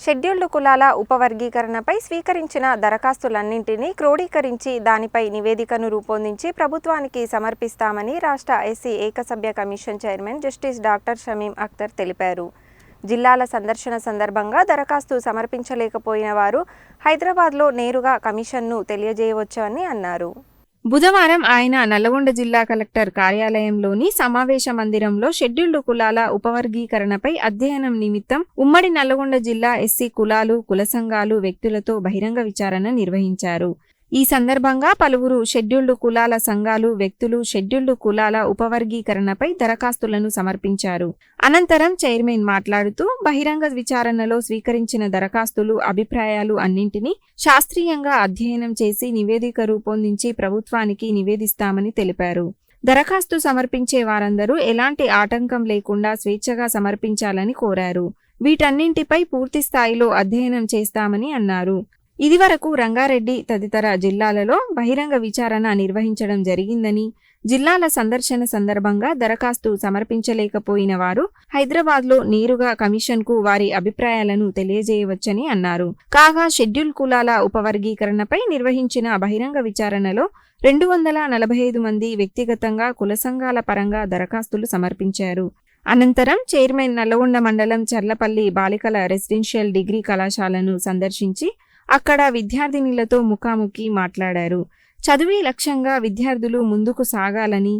Scheduled కులాల ఉపవర్గీకరణపై స్వీకరించిన దరఖాస్తులన్నింటినీ క్రోడీకరించి దానిపై నివేదికను రూపొందించి ప్రభుత్వానికి సమర్పిస్తామని రాష్ట్ర ఎస్సీ ఏకసభ్య commission chairman justice doctor Shamim Akhtar తెలిపారు. జిల్లాల సందర్శన సందర్భంగా దరఖాస్తు సమర్పించలేకపోయిన వారు హైదరాబాద్లో నేరుగా కమిషన్ను తెలియజేయవచ్చని అన్నారు. బుధవారం ఆయన నల్లగొండ జిల్లా కలెక్టర్ కార్యాలయంలోని సమావేశ మందిరంలో షెడ్యూల్డ్ కులాల ఉపవర్గీకరణపై అధ్యయనం నిమిత్తం ఉమ్మడి నల్లగొండ జిల్లా ఎస్సీ కులాలు, కుల సంఘాలు, వ్యక్తులతో బహిరంగ విచారణ నిర్వహించారు. ఈ సందర్భంగా పలువురు షెడ్యూల్డ్ కులాల సంఘాలు, వ్యక్తులు షెడ్యూల్డ్ కులాల ఉపవర్గీకరణపై దరఖాస్తులను సమర్పించారు. అనంతరం చైర్మన్ మాట్లాడుతూ బహిరంగ విచారణలో స్వీకరించిన దరఖాస్తులు, అభిప్రాయాలు అన్నింటినీ శాస్త్రీయంగా అధ్యయనం చేసి నివేదిక రూపొందించి ప్రభుత్వానికి నివేదిస్తామని తెలిపారు. దరఖాస్తు సమర్పించే వారందరూ ఎలాంటి ఆటంకం లేకుండా స్వేచ్ఛగా సమర్పించాలని కోరారు. వీటన్నింటిపై పూర్తి స్థాయిలో అధ్యయనం చేస్తామని అన్నారు. ఇదివరకు రంగారెడ్డి తదితర జిల్లాలలో బహిరంగ విచారణ నిర్వహించడం జరిగిందని, జిల్లాల సందర్శన సందర్భంగా దరఖాస్తు సమర్పించలేకపోయిన వారు హైదరాబాద్లో నేరుగా కమిషన్కు వారి అభిప్రాయాలను తెలియజేయవచ్చని అన్నారు. కాగా షెడ్యూల్ కులాల ఉపవర్గీకరణపై నిర్వహించిన బహిరంగ విచారణలో 245 మంది వ్యక్తిగతంగా, కుల సంఘాల పరంగా దరఖాస్తులు సమర్పించారు. అనంతరం చైర్మన్ నల్లగొండ మండలం చర్లపల్లి బాలికల రెసిడెన్షియల్ డిగ్రీ కళాశాలను సందర్శించి అక్కడ విద్యార్థినులతో ముఖాముఖి మాట్లాడారు. చదువే లక్ష్యంగా విద్యార్థులు ముందుకు సాగాలని,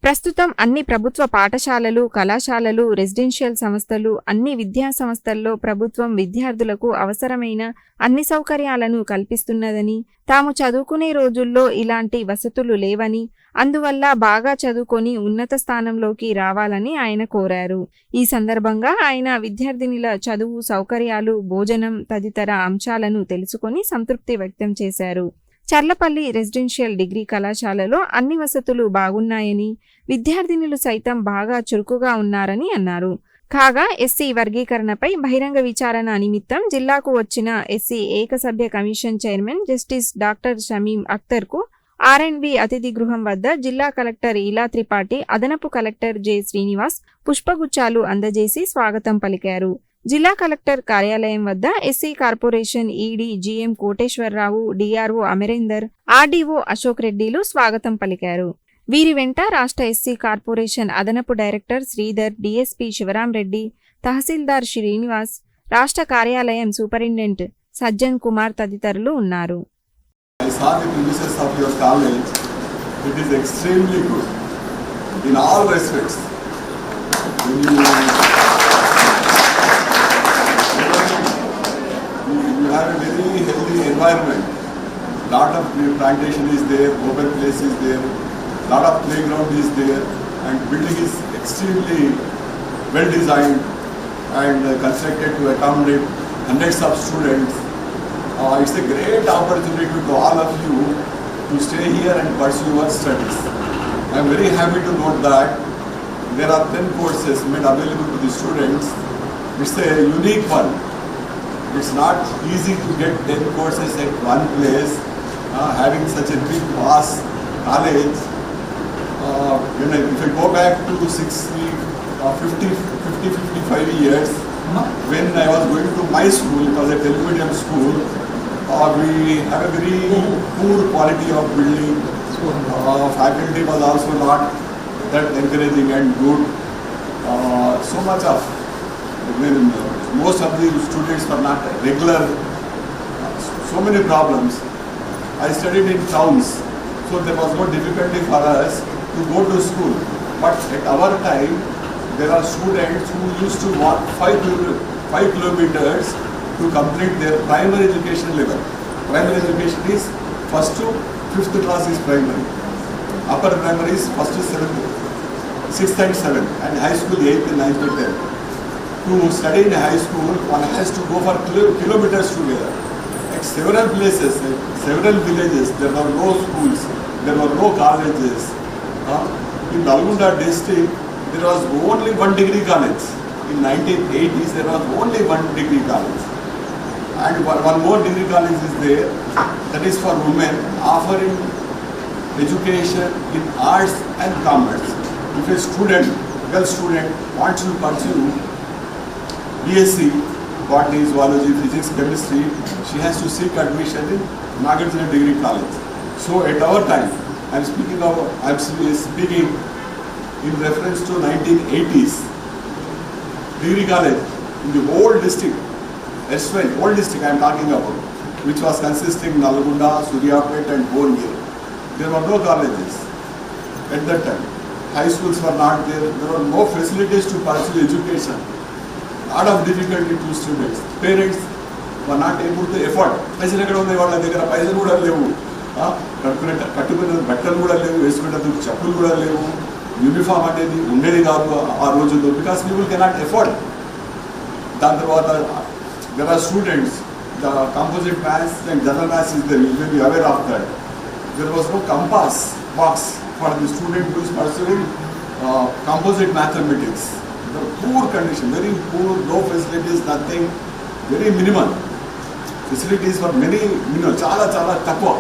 ప్రస్తుతం అన్ని ప్రభుత్వ పాఠశాలలు, కళాశాలలు, రెసిడెన్షియల్ సంస్థలు, అన్ని విద్యా సంస్థల్లో ప్రభుత్వం విద్యార్థులకు అవసరమైన అన్ని సౌకర్యాలను కల్పిస్తున్నదని, తాము చదువుకునే రోజుల్లో ఇలాంటి వసతులు లేవని, అందువల్ల బాగా చదువుకొని ఉన్నత స్థానంలోకి రావాలని ఆయన కోరారు. ఈ సందర్భంగా ఆయన విద్యార్థినుల చదువు, సౌకర్యాలు, భోజనం తదితర అంశాలను తెలుసుకొని సంతృప్తి వ్యక్తం చేశారు. చర్లపల్లి రెసిడెన్షియల్ డిగ్రీ కళాశాలలో అన్ని వసతులు బాగున్నాయని, విద్యార్థినులు సైతం బాగా చురుకుగా ఉన్నారని అన్నారు. కాగా ఎస్సీ వర్గీకరణపై బహిరంగ విచారణ నిమిత్తం జిల్లాకు వచ్చిన ఎస్సీ ఏకసభ్య commission chairman justice doctor Shamim అఖ్తర్కు R&B అతిథి గృహం వద్ద జిల్లా కలెక్టర్ ఇలా త్రిపాఠి, అదనపు కలెక్టర్ జె శ్రీనివాస్ పుష్పగుచ్చాలు అందజేసి స్వాగతం పలికారు. జిల్లా కలెక్టర్ కార్యాలయం వద్ద SC corporation ED GM Koteswara Rao, DRO Amarender, RDO Ashok రెడ్డిలు స్వాగతం పలికారు. వీరి వెంట రాష్ట్ర ఎస్సీ కార్పొరేషన్ అదనపు డైరెక్టర్ శ్రీధర్, డిఎస్పీ శివరాం రెడ్డి, తహసీల్దార్ శ్రీనివాస్, రాష్ట్ర కార్యాలయం సూపరింటెండెంట్ సజ్జన్ కుమార్ తదితరులు ఉన్నారు. I saw the premises of your college. It is extremely good in all respects. You have a very healthy environment. Lot of plantation is there, open place is there, lot of playground is there, and building is extremely well designed and constructed to accommodate hundreds of students. It's a great opportunity to all of you to stay here and pursue your studies. I am very happy to note that there are 10 courses made available to the students. It's a unique one. It's not easy to get 10 courses at one place. Having such a big vast college, if I go back to 55 years, when I was going to my school, it was a Telugu school. We have a very poor quality of building. Faculty was also not that encouraging and good. So much of, most of the students were not regular. So many problems. I studied in towns, so there was no difficulty for us to go to school. But at our time, there are students who used to walk 5 kilometers to complete their primary education level. Primary education is 1st to 5th class is primary. Upper primary is 1st to 7th, 6th and 7th, and high school 8th and 9th and 10th. To study in high school, one has to go for kilometers together. At several places, several villages, there were no schools, there were no colleges. In Nalgonda district, there was only one degree college. In 1980s, there was only one degree college. And one more degree college is there, that is for women, offering education in arts and commerce. If a student, girl student, wants to pursue BSc botany, zoology, physics, chemistry, she has to seek admission in Nagarjuna Degree College. So at our time, I'm speaking in reference to 1980s. Degree College in the whole district, S1, whole district I am talking about, which was consisting Nalgonda, Suryapet and Bongir. There were no colleges at that time. High schools were not there. There were no facilities to pursue education. Lot of difficulty to students. Parents were not able to afford. పైసలు ఎక్కడ ఉన్నాయి వాళ్ళ దగ్గర? పైసలు కూడా లేవు. కట్టుకునే బట్టలు కూడా లేవు, వేసుకునేందుకు చెప్పులు కూడా లేవు. యూనిఫామ్ అనేది ఉండేది కాదు ఆ రోజుల్లో, బికాస్ పీపుల్ కెనాట్ ఎఫోర్డ్. దాని తర్వాత there are students, the composite maths and general maths is there, you will be aware of that. There was no compass box for the student who is pursuing composite mathematics. The poor condition, very poor, no facilities, nothing, very minimal. Facilities were many, chala takwa.